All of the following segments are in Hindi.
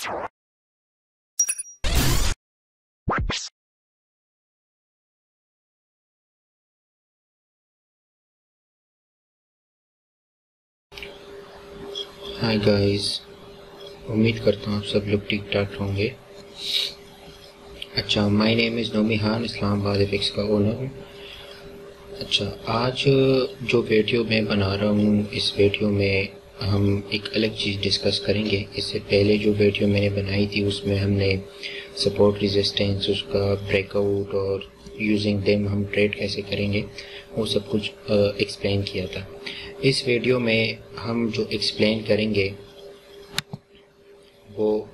हाय गाइस, उम्मीद करता हूँ आप सब लोग ठीक ठाक होंगे। अच्छा, my name is Nomihan, Islamabad FX का ओनर हूँ। अच्छा, आज जो वीडियो मैं बना रहा हूँ, इस वीडियो में हम एक अलग चीज़ डिस्कस करेंगे। इससे पहले जो वीडियो मैंने बनाई थी उसमें हमने सपोर्ट रेजिस्टेंस, उसका ब्रेकआउट और यूजिंग देम हम ट्रेड कैसे करेंगे वो सब कुछ एक्सप्लेन किया था। इस वीडियो में हम जो एक्सप्लेन करेंगे वो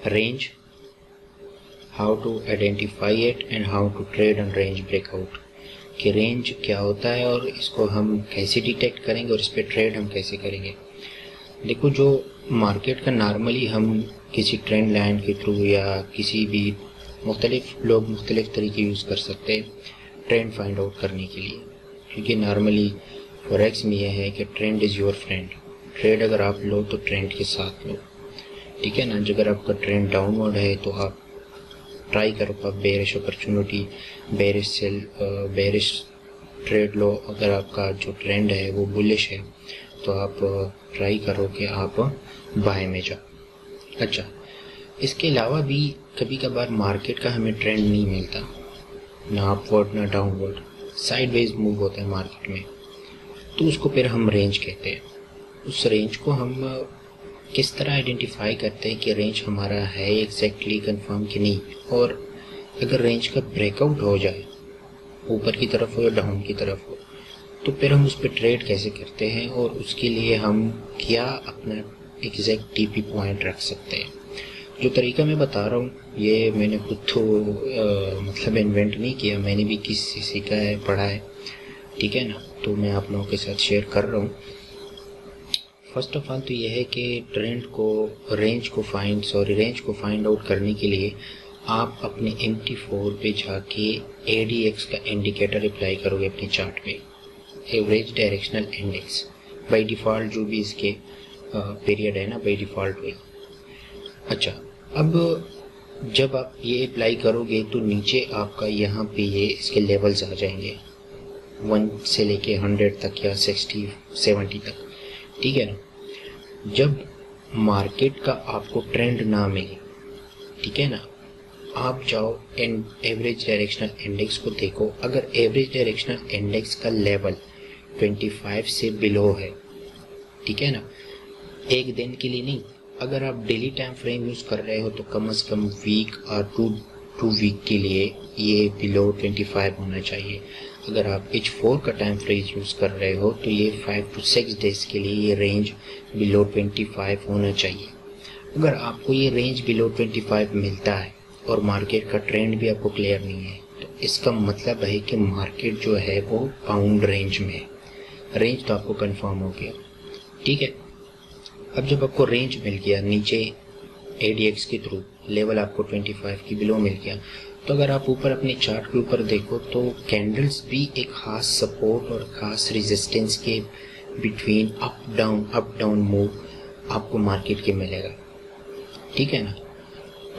range, how to identify it and how to trade on range breakout, कि रेंज क्या होता है और इसको हम कैसे डिटेक्ट करेंगे और इस पर ट्रेड हम कैसे करेंगे। देखो, जो मार्केट का नॉर्मली हम किसी ट्रेंड लाइन के थ्रू या किसी भी मुख्तलिफ लोग मुख्तलिफ तरीके यूज़ कर सकते हैं ट्रेंड फाइंड आउट करने के लिए, क्योंकि नॉर्मली फॉरेक्स में यह है कि trend is your friend. Trade अगर आप लो तो ट्रेंड के साथ लो, ठीक है ना। अगर आपका ट्रेंड डाउनवर्ड है तो आप ट्राई करो, आप bearish opportunity, bearish sell, bearish trade लो। अगर आपका जो ट्रेंड है वो बुलिश है तो आप ट्राई करो कि आप बाय में जाओ। अच्छा, इसके अलावा भी कभी कभार मार्केट का हमें ट्रेंड नहीं मिलता, ना अपवर्ड ना डाउनवर्ड, साइडवेज मूव होता है मार्केट में, तो उसको फिर हम रेंज कहते हैं। उस रेंज को हम किस तरह आइडेंटिफाई करते हैं कि रेंज हमारा है एग्जैक्टली कंफर्म कि नहीं, और अगर रेंज का ब्रेकआउट हो जाए, ऊपर की तरफ हो या डाउन की तरफ हो, तो फिर हम उस पर ट्रेड कैसे करते हैं और उसके लिए हम क्या अपना एग्जैक्ट टीपी पॉइंट रख सकते हैं। जो तरीका मैं बता रहा हूँ ये मैंने खुद तो मतलब इन्वेंट नहीं किया, मैंने भी किसी से सीखा है, पढ़ा है, ठीक है ना। तो मैं आप लोगों के साथ शेयर कर रहा हूँ। फर्स्ट ऑफ ऑल तो यह है कि रेंज को फाइंड आउट करने के लिए आप अपने MT4 पे जाके ADX का इंडिकेटर अप्लाई करोगे अपने चार्ट पे, average directional index. By default जो भी इसके पीरियड है ना, बाय डिफ़ॉल्ट वही। अच्छा, अब जब आप ये अप्लाई करोगे तो नीचे आपका यहाँ पे ये इसके लेवल्स आ जाएंगे 1 से लेके 100 तक या 60 70 तक, ठीक है ना। जब मार्केट का आपको ट्रेंड ना मिले, ठीक है ना, आप जाओ एवरेज डायरेक्शनल इंडेक्स को देखो। अगर एवरेज डायरेक्शनल इंडेक्स का लेवल 25 से बिलो है, ठीक है ना, एक दिन के लिए नहीं, अगर आप डेली टाइम फ्रेम यूज़ कर रहे हो तो कम से कम वीक और टू वीक के लिए ये बिलो 25 होना चाहिए। अगर आप H4 का टाइम फ्रेम यूज़ कर रहे हो तो ये 5 to 6 डेज के लिए ये रेंज बिलो 25 होना चाहिए। अगर आपको ये रेंज बिलो 25 मिलता है और मार्केट का ट्रेंड भी आपको क्लियर नहीं है, तो इसका मतलब है कि मार्केट जो है वो बाउंड रेंज में है। रेंज तो आपको कंफर्म हो गया, ठीक है। अब जब आपको रेंज मिल गया, नीचे ADX के थ्रू लेवल आपको 25 की बिलो मिल गया, तो अगर आप ऊपर अपने चार्ट के ऊपर देखो तो कैंडल्स भी एक खास सपोर्ट और खास रेजिस्टेंस के बिटवीन अप डाउन मूव आपको मार्केट के मिलेगा, ठीक है ना।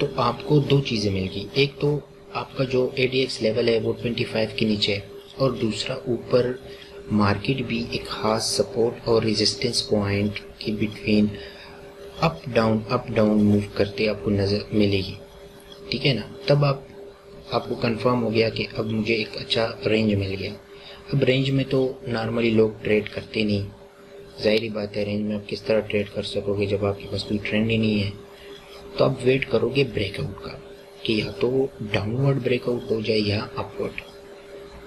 तो आपको दो चीज़ें मिल गई, एक तो आपका जो ADX लेवल है वो 25 के नीचे है, और दूसरा ऊपर मार्केट भी एक खास सपोर्ट और रेजिस्टेंस पॉइंट के बिटवीन अप डाउन मूव करते आपको नज़र मिलेगी, ठीक है ना। तब आपको कंफर्म हो गया कि अब मुझे एक अच्छा रेंज मिल गया। अब रेंज में तो नॉर्मली लोग ट्रेड करते नहीं, ज़ाहिरी बात है, रेंज में आप किस तरह ट्रेड कर सकोगे जब आपके पास कोई ट्रेंड ही नहीं है। तो आप वेट करोगे ब्रेकआउट का, कि या तो डाउनवर्ड ब्रेकआउट हो जाए या अपवर्ड,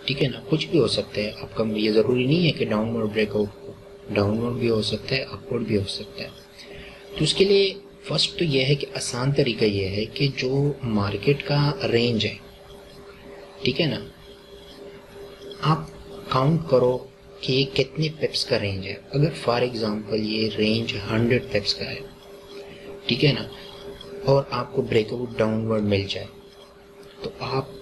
ठीक है ना। कुछ भी हो सकता है आपका, ये ज़रूरी नहीं है कि डाउनवर्ड ब्रेकआउट हो, डाउनवर्ड भी हो सकता है, अपवर्ड भी हो सकता है। तो उसके लिए फर्स्ट तो यह है कि आसान तरीका यह है कि जो मार्केट का रेंज है, ठीक है ना, आप काउंट करो कि ये कितने पिप्स का रेंज है। अगर फॉर एग्जांपल ये रेंज 100 पिप्स का है, ठीक है ना, और आपको ब्रेकआउट डाउनवर्ड मिल जाए, तो आप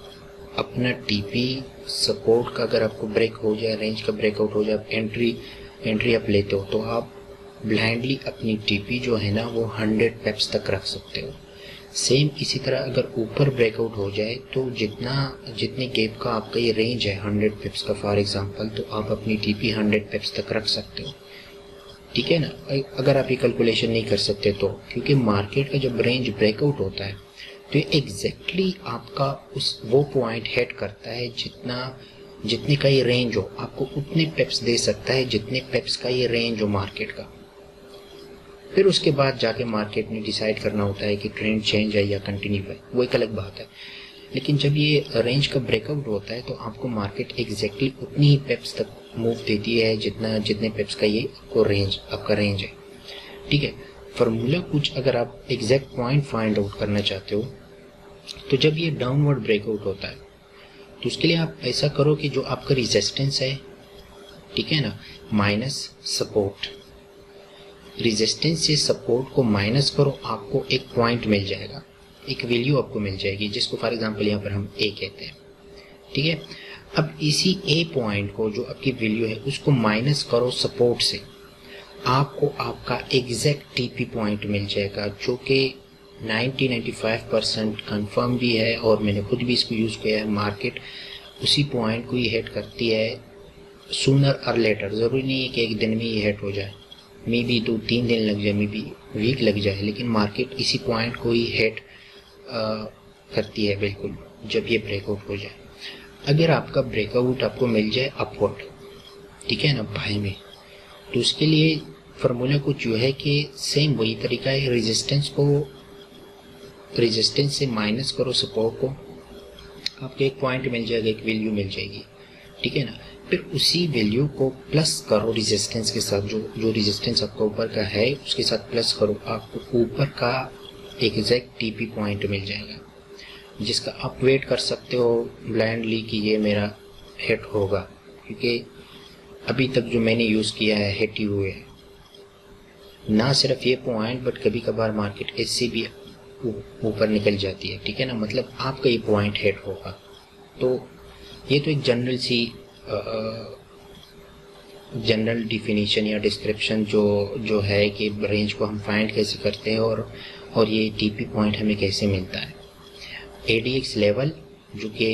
अपना टीपी सपोर्ट का, अगर आपको ब्रेक हो जाए, रेंज का ब्रेकआउट हो जाए, एंट्री आप लेते हो, तो आप ब्लाइंडली अपनी टीपी जो है ना वो 100 पिप्स तक रख सकते हो। सेम इसी तरह अगर ऊपर ब्रेकआउट हो जाए तो जितने गैप का आपका ये रेंज है 100 पिप्स का फॉर एग्जांपल, तो आप अपनी टीपी 100 पिप्स तक रख सकते हो, ठीक है ना। अगर आप ये कैलकुलेशन नहीं कर सकते तो, क्योंकि मार्केट का जब रेंज ब्रेकआउट होता है तो ये एग्जैक्टली आपका वो पॉइंट हिट करता है जितने का ये रेंज हो, आपको उतने पिप्स दे सकता है जितने पिप्स का ये रेंज हो मार्केट का। फिर उसके बाद जाके मार्केट ने डिसाइड करना होता है कि ट्रेंड चेंज है या कंटिन्यू है, वो एक अलग बात है। लेकिन जब ये रेंज का ब्रेकआउट होता है तो आपको मार्केट एग्जैक्टली उतनी ही पिप्स तक मूव देती है जितने पिप्स का ये आपका रेंज है, ठीक है। फार्मूला कुछ अगर आप एग्जैक्ट पॉइंट फाइंड आउट करना चाहते हो तो जब ये डाउनवर्ड ब्रेकआउट होता है तो उसके लिए आप ऐसा करो कि जो आपका रेजिस्टेंस है, ठीक है ना, माइनस सपोर्ट, रेजिस्टेंस से सपोर्ट को माइनस करो, आपको एक पॉइंट मिल जाएगा, एक वैल्यू आपको मिल जाएगी जिसको फॉर एग्जांपल यहाँ पर हम ए कहते हैं, ठीक है। अब इसी ए पॉइंट को जो आपकी वैल्यू है उसको माइनस करो सपोर्ट से, आपको आपका एग्जैक्ट टीपी पॉइंट मिल जाएगा जो कि 90-95% कन्फर्म भी है और मैंने खुद भी इसको यूज़ किया है। मार्केट उसी पॉइंट को ही हिट करती है सूनर और लेटर, ज़रूरी नहीं है कि एक दिन में ही हिट हो जाए, मे बी 2-3 दिन लग जाए, मे बी वीक लग जाए, लेकिन मार्केट इसी पॉइंट को ही हिट करती है बिल्कुल जब ये ब्रेकआउट हो जाए। अगर आपका ब्रेकआउट आपको मिल जाए अपवर्ड, ठीक है ना बाय में, तो उसके लिए फार्मूला कुछ जो है कि सेम वही तरीका है, रेजिस्टेंस से माइनस करो सपोर्ट को, आपको एक पॉइंट मिल जाएगा, एक वैल्यू मिल जाएगी, ठीक है ना। फिर उसी वैल्यू को प्लस करो रेजिस्टेंस के साथ, जो रेजिस्टेंस आपका ऊपर का है उसके साथ प्लस करो, आपको ऊपर का एग्जैक्ट टीपी पॉइंट मिल जाएगा जिसका आप वेट कर सकते हो ब्लाइंडली कि ये मेरा हिट होगा, क्योंकि अभी तक जो मैंने यूज़ किया है हिट ही हुए हैं। ना सिर्फ ये पॉइंट बट कभी कभार मार्केट इससे भी ऊपर निकल जाती है, ठीक है ना, मतलब आपका ये पॉइंट हिट होगा। तो ये तो एक जनरल डिफिनीशन या डिस्क्रिप्शन जो है कि रेंज को हम फाइंड कैसे करते हैं और ये टीपी पॉइंट हमें कैसे मिलता है। एडीएक्स लेवल जो कि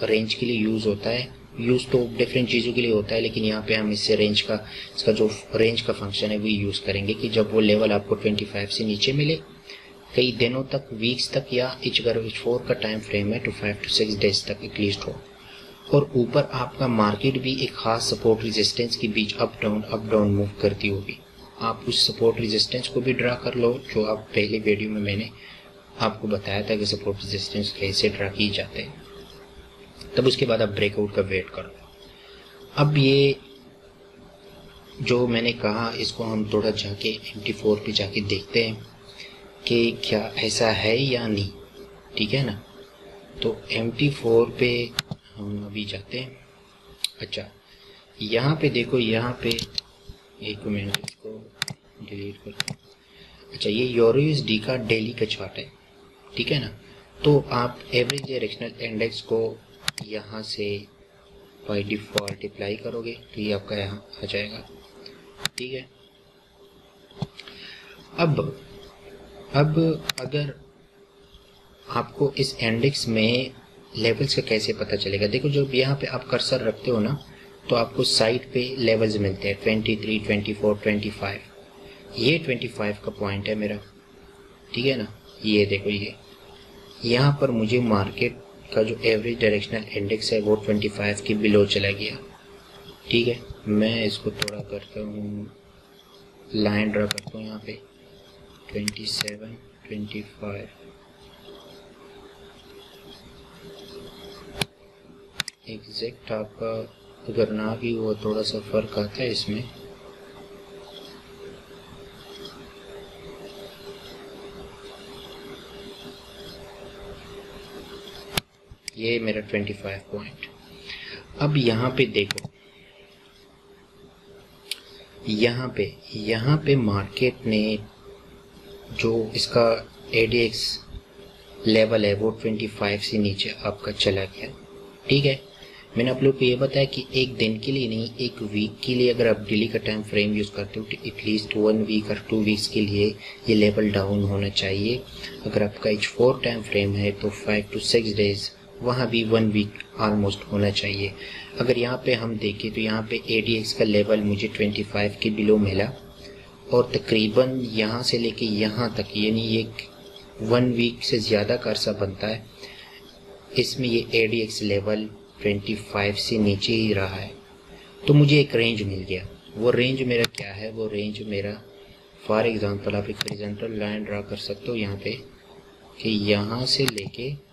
रेंज के लिए यूज़ होता है, यूज़ तो डिफरेंट चीज़ों के लिए होता है, लेकिन यहाँ पे हम इससे इसका जो रेंज का फंक्शन है वो यूज़ करेंगे कि जब वो लेवल आपको 25 से नीचे मिले कई दिनों तक, वीक्स तक, या अगर H4 का टाइम फ्रेम है तो 5 to 6 डेज तक एटलीस्ट हो, और ऊपर आपका मार्केट भी एक खास सपोर्ट रेजिस्टेंस के बीच अप डाउन मूव करती होगी। आप उस सपोर्ट रेजिस्टेंस को भी ड्रा कर लो जो आप पहले वीडियो में मैंने आपको बताया था कि सपोर्ट रेजिस्टेंस कैसे ड्रा किए जाते हैं। तब उसके बाद आप ब्रेकआउट का वेट करो। अब ये जो मैंने कहा इसको हम थोड़ा जाके MT4 पे जाके देखते हैं कि क्या ऐसा है या नहीं, ठीक है ना। तो MT4 पे हम अभी जाते हैं। अच्छा यहाँ पे देखो, यहाँ पे एक मिनट इसको डिलीट कर। अच्छा ये EURUSD का डेली का चार्ट है, ठीक है ना। तो आप एवरेज डायरेक्शनल इंडेक्स को यहाँ से बाय डिफ़ॉल्ट अप्लाई करोगे तो ये आपका यहाँ आ जाएगा, ठीक है। अब अगर आपको इस इंडेक्स में लेवल्स का कैसे पता चलेगा, देखो जब यहाँ पे आप कर्सर रखते हो ना तो आपको साइड पे लेवल्स मिलते हैं 23, 24, 25। ये 25 का पॉइंट है मेरा, ठीक है ना। ये देखो ये यहाँ पर मुझे मार्केट का जो एवरेज डायरेक्शनल इंडेक्स है वो 25 के बिलो चला गया, ठीक है। मैं इसको थोड़ा करता हूँ, लाइन ड्रा करता हूँ यहाँ पे 27, 25। एग्जैक्ट आपका अगर ना भी हो थोड़ा सा फर्क आता है इसमें। ये मेरा 25 पॉइंट। अब यहाँ पे देखो, यहाँ पे मार्केट ने जो इसका ADX लेवल है वो 25 से नीचे आपका चला गया, ठीक है। मैंने आप लोग को ये बताया कि एक दिन के लिए नहीं, एक वीक के लिए अगर आप डेली का टाइम फ्रेम यूज़ करते हो तो एटलीस्ट 1 वीक और 2 वीक्स के लिए ये लेवल डाउन होना चाहिए। अगर आपका H4 टाइम फ्रेम है तो 5 to 6 डेज, वहाँ भी 1 वीक ऑलमोस्ट होना चाहिए। अगर यहाँ पे हम देखें तो यहाँ पे ADX का लेवल मुझे 25 के बिलो मिला और तकरीबन यहाँ से लेके यहाँ तक, यानी ये 1 वीक से ज़्यादा का अरसा बनता है, इसमें ये ADX लेवल 25 से नीचे ही रहा है। तो मुझे एक रेंज मिल गया। वो रेंज मेरा क्या है? वो रेंज मेरा, फॉर एग्जांपल आप एक हॉरिजॉन्टल लाइन ड्रा कर सकते हो यहाँ पे कि यहाँ से लेके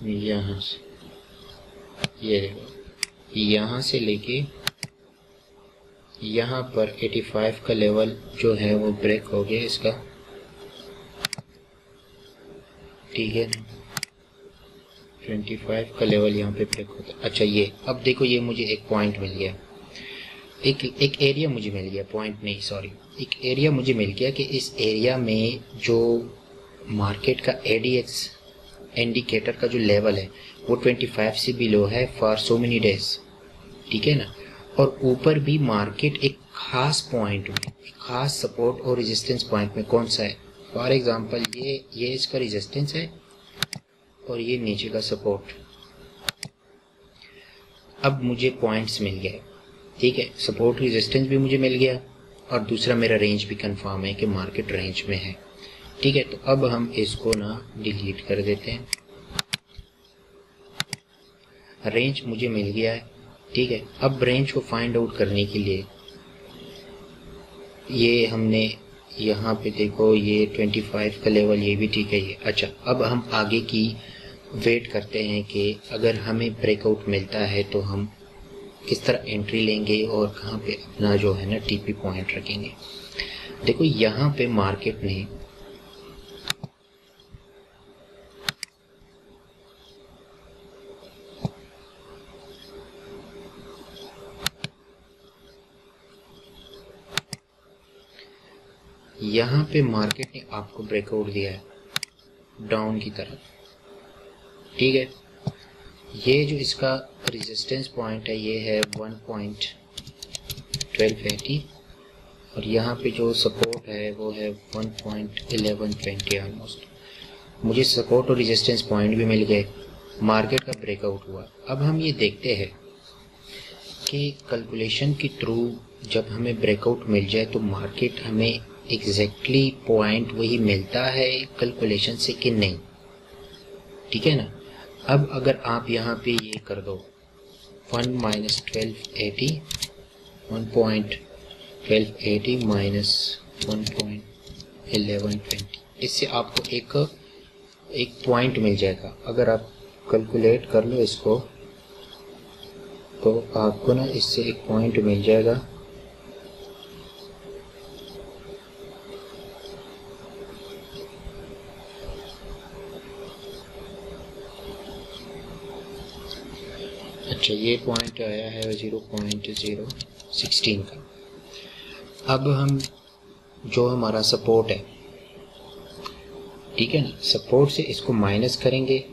यहाँ से, ये यहाँ से लेके यहाँ पर 85 का लेवल जो है वो ब्रेक हो गया इसका, ठीक है ना। 25 का लेवल यहाँ पे ब्रेक होता है। अच्छा, ये अब देखो, ये मुझे एक पॉइंट मिल गया, एक एरिया मुझे मिल गया, पॉइंट नहीं सॉरी, एक एरिया मुझे मिल गया कि इस एरिया में जो मार्केट का ADX इंडिकेटर का जो लेवल है वो 25 से बिलो है फॉर सो मेनी डेज, ठीक है ना। और ऊपर भी मार्केट एक खास पॉइंट में, एक खास सपोर्ट और रेजिस्टेंस पॉइंट में, कौन सा है? फॉर एग्जांपल ये इसका रेजिस्टेंस है और ये नीचे का सपोर्ट। अब मुझे पॉइंट्स मिल गए, ठीक है, सपोर्ट रेजिस्टेंस भी मुझे मिल गया और दूसरा मेरा रेंज भी कंफर्म है कि मार्केट रेंज में है, ठीक है। तो अब हम इसको ना डिलीट कर देते हैं। रेंज मुझे मिल गया है, ठीक है। अब रेंज को फाइंड आउट करने के लिए ये हमने यहाँ पे देखो, ये 25 का लेवल, ये भी ठीक है ये। अच्छा, अब हम आगे की वेट करते हैं कि अगर हमें ब्रेकआउट मिलता है तो हम किस तरह एंट्री लेंगे और कहाँ पे अपना जो है ना TP पॉइंट रखेंगे। देखो, यहाँ पे मार्केट ने आपको ब्रेकआउट दिया है डाउन की तरफ, ठीक है। ये जो इसका रेजिस्टेंस पॉइंट है ये है 1.1280 और यहाँ पे जो सपोर्ट है वो है 1.1120 ऑलमोस्ट। मुझे सपोर्ट और रेजिस्टेंस पॉइंट भी मिल गए, मार्केट का ब्रेकआउट हुआ। अब हम ये देखते हैं कि कैलकुलेशन के थ्रू जब हमें ब्रेकआउट मिल जाए तो मार्केट हमें एग्जैक्टली पॉइंट वही मिलता है कैलकुलेशन से कि नहीं, ठीक है ना। अब अगर आप यहाँ पे ये कर दो 1.1280 माइनस 1.1120, इससे आपको एक पॉइंट मिल जाएगा। अगर आप कैलकुलेट कर लो इसको तो आपको ना इससे एक पॉइंट मिल जाएगा। अच्छा, ये पॉइंट आया है 0.016 का। अब हम जो हमारा सपोर्ट है, ठीक है ना, सपोर्ट से इसको माइनस करेंगे,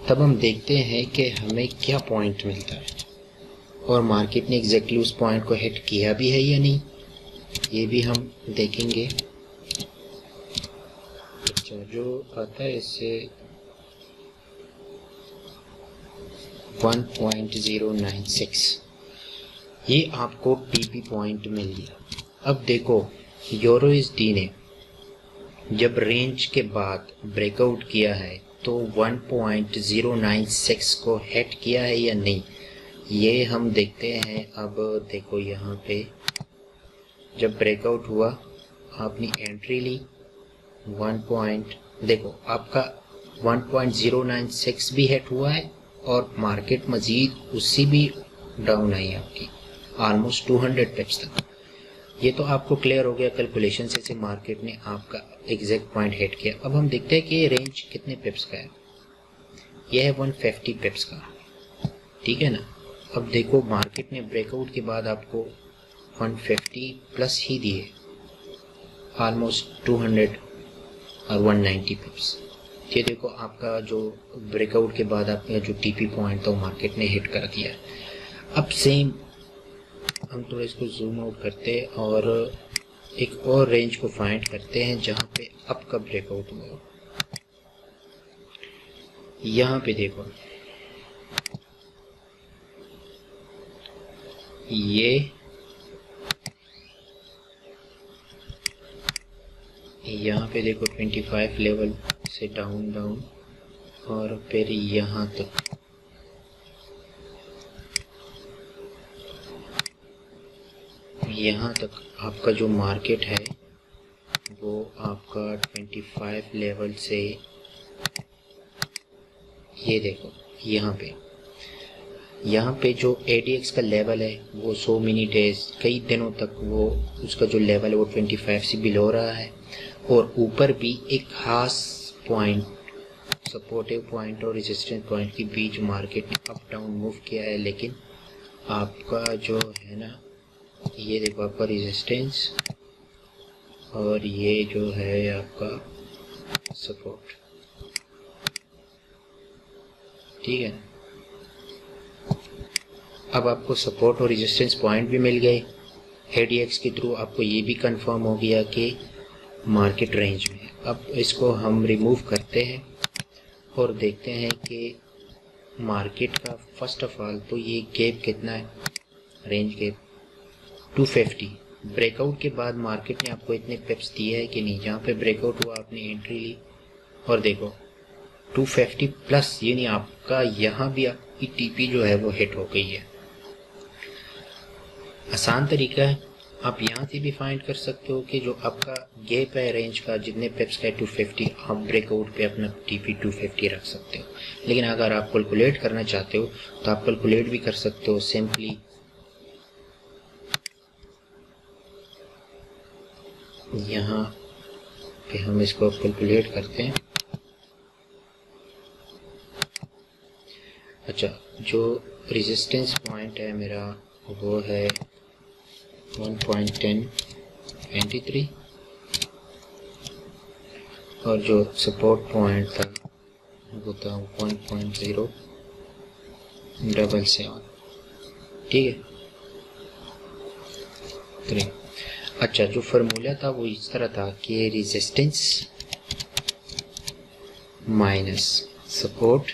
तब हम देखते हैं कि हमें क्या पॉइंट मिलता है और मार्केट ने एग्जैक्टली उस पॉइंट को हिट किया भी है या नहीं, ये भी हम देखेंगे। अच्छा, जो आता है इससे 1.096, ये आपको TP पॉइंट मिल गया। अब देखो, EURUSD ने जब रेंज के बाद ब्रेकआउट किया है तो 1.096 को हिट किया है या नहीं, ये हम देखते हैं। अब देखो, यहाँ पे जब ब्रेकआउट हुआ आपने एंट्री ली, देखो आपका 1.096 भी हिट हुआ है और मार्केट मजीद उससे भी डाउन आई आपकी ऑलमोस्ट 200 पिप्स तक। ये तो आपको क्लियर हो गया कैलकुलेशन से मार्केट ने आपका एग्जैक्ट पॉइंट हिट किया। अब हम देखते हैं कि ये रेंज कितने पिप्स का है। यह है 150 पिप्स का, ठीक है ना। अब देखो मार्केट ने ब्रेकआउट के बाद आपको 150 प्लस ही दिए, ऑलमोस्ट 200 और 190 पिप्स। ये देखो आपका जो ब्रेकआउट के बाद आपका जो टीपी पॉइंट था वो मार्केट ने हिट कर दिया। अब सेम हम थोड़ा इसको जूम आउट करते हैं और एक और रेंज को फाइंड करते हैं जहाँ पे अप का ब्रेकआउट हुआ। यहाँ पे देखो ये यहाँ पे देखो 25 लेवल से डाउन डाउन और फिर यहाँ तक आपका जो मार्केट है वो आपका 25 लेवल से ये देखो यहाँ पे जो ADX का लेवल है वो 100 मिनी डेज कई दिनों तक वो उसका जो लेवल है वो 25 से बिलो रहा है। और ऊपर भी एक खास पॉइंट, सपोर्टिव पॉइंट और रेजिस्टेंस पॉइंट के बीच मार्केट ने अप डाउन मूव किया है, लेकिन आपका जो है ना ये देखो आपका रेजिस्टेंस और ये जो है आपका सपोर्ट, ठीक है। अब आपको सपोर्ट और रेजिस्टेंस पॉइंट भी मिल गए ADX के थ्रू, आपको ये भी कंफर्म हो गया कि मार्केट रेंज में। अब इसको हम रिमूव करते हैं और देखते हैं कि मार्केट का फर्स्ट ऑफ ऑल तो ये गैप कितना है, रेंज गैप 250। ब्रेकआउट के बाद मार्केट ने आपको इतने पिप्स दिए है कि नहीं, जहाँ पे ब्रेकआउट हुआ आपने एंट्री ली और देखो 250 प्लस, यानी आपका यहाँ भी आपकी टीपी जो है वो हिट हो गई है। आसान तरीका है, आप यहाँ से भी फाइंड कर सकते हो कि जो आपका गैप है रेंज का जितने पिप्स का है 250, आप ब्रेकआउट पे अपना टीपी 250 रख सकते हो। लेकिन अगर आप कैलकुलेट करना चाहते हो तो आप कैलकुलेट भी कर सकते हो सिंपली। यहाँ पे हम इसको कैलकुलेट करते हैं। अच्छा, जो रेजिस्टेंस पॉइंट है मेरा वो है 1.1023 और जो सपोर्ट पॉइंट था वो था 1.077, ठीक है। अच्छा, जो फार्मूला था वो इस तरह था कि रेजिस्टेंस माइनस सपोर्ट,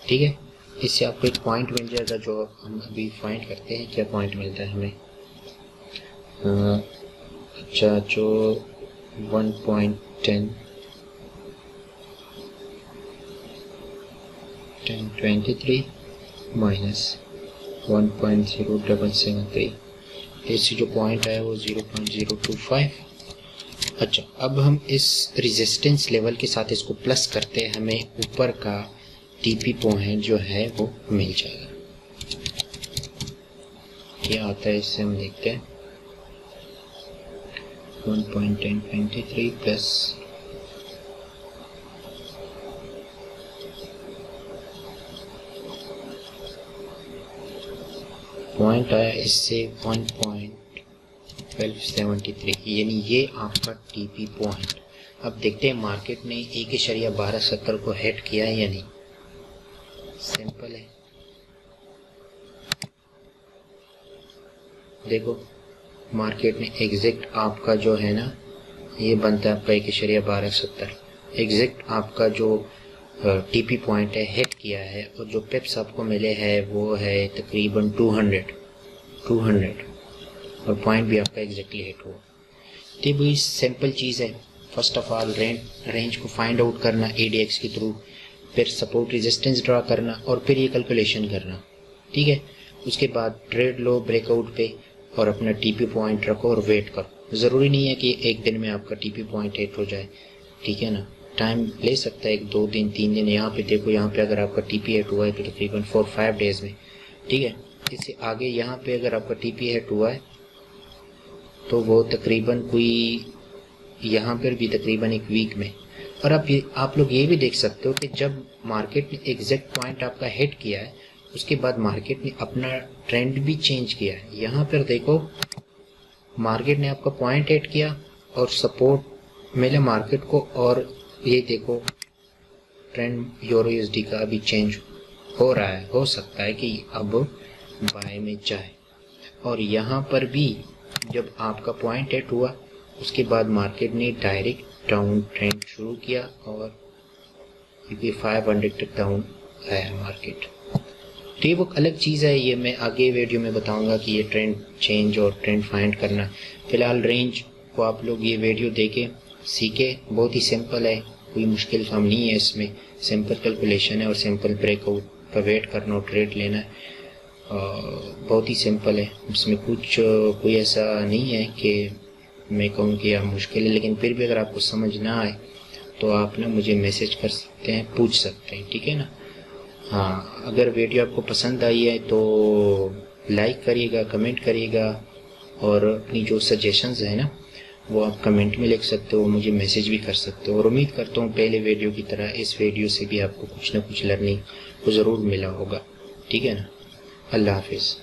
ठीक है। इससे आपको एक पॉइंट मिल जाएगा जो हम अभी फाइंड करते हैं क्या पॉइंट मिलता है हमें। अच्छा, जो 1.1023 माइनस 1.0773, इससे जो पॉइंट आया वो 0.025। अच्छा, अब हम इस रेजिस्टेंस लेवल के साथ इसको प्लस करते हैं, हमें ऊपर का टीपी पॉइंट जो है वो मिल जाएगा। क्या आता है इससे हम देखते हैं। 1.1023 प्लस पॉइंट आया इससे 1.1273, यानी ये आपका टीपी पॉइंट। अब देखते हैं मार्केट ने 1.1270 को हिट किया है या नहीं। सिंपल है, देखो मार्केट ने एग्जैक्ट आपका जो है ना ये बनता है आपका 1.1270, एग्जैक्ट आपका जो टीपी पॉइंट है हिट किया है। और जो पिप्स आपको मिले हैं वो है तकरीबन 200 और पॉइंट भी आपका एग्जैक्टली हिट हुआ। तो भाई सिंपल चीज़ है, फर्स्ट ऑफ ऑल रेंज को फाइंड आउट करना ADX के थ्रू, फिर सपोर्ट रेजिस्टेंस ड्रा करना और फिर ये कैलकुलेशन करना, ठीक है। उसके बाद ट्रेड लो ब्रेकआउट पे और अपना टीपी पॉइंट रखो और वेट करो। ज़रूरी नहीं है कि एक दिन में आपका टीपी पॉइंट हिट हो जाए, ठीक है ना, टाइम ले सकता है 1 2 दिन 3 दिन। यहाँ पे देखो, यहाँ पे अगर आपका टीपी हिट हुआ है तो तकरीबन 4-5 डेज में, ठीक है। इससे आगे यहाँ पे अगर आपका टीपी हिट हुआ है तो वो तकरीबन कोई यहाँ पर भी तकरीबन 1 वीक में। और आप लोग ये भी देख सकते हो कि जब मार्केट ने एग्जैक्ट पॉइंट आपका हिट किया है उसके बाद मार्केट ने अपना ट्रेंड भी चेंज किया है। यहाँ पर देखो मार्केट ने आपका पॉइंट हिट किया और सपोर्ट मिला मार्केट को, और ये देखो ट्रेंड यूरो यूएसडी का अभी चेंज हो रहा है। हो सकता है कि अब बाय में जाए। और यहाँ पर भी जब आपका पॉइंट हिट हुआ उसके बाद मार्केट ने डायरेक्ट डाउन ट्रेंड शुरू किया और 500 तक डाउन आया मार्केट। तो ये वो अलग चीज़ है, ये मैं आगे वीडियो में बताऊंगा कि ये ट्रेंड चेंज और ट्रेंड फाइंड करना। फिलहाल रेंज को आप लोग ये वीडियो देखे सीखे, बहुत ही सिंपल है, कोई मुश्किल काम नहीं है इसमें। सिंपल कैलकुलेशन है और सिंपल ब्रेकआउट पर वेट करना और ट्रेड लेना है। बहुत ही सिंपल है, इसमें कुछ कोई ऐसा नहीं है कि मैं कहूँ कि यह मुश्किल है। लेकिन फिर भी अगर आपको समझ ना आए तो आप ना मुझे मैसेज कर सकते हैं, पूछ सकते हैं, ठीक है ना। हाँ, अगर वीडियो आपको पसंद आई है तो लाइक करिएगा, कमेंट करिएगा, और अपनी जो सजेशंस है ना वो आप कमेंट में लिख सकते हो, मुझे मैसेज भी कर सकते हो। और उम्मीद करता हूँ पहले वीडियो की तरह इस वीडियो से भी आपको कुछ ना कुछ लर्निंग को ज़रूर मिला होगा, ठीक है ना। अल्लाह हाफिज़।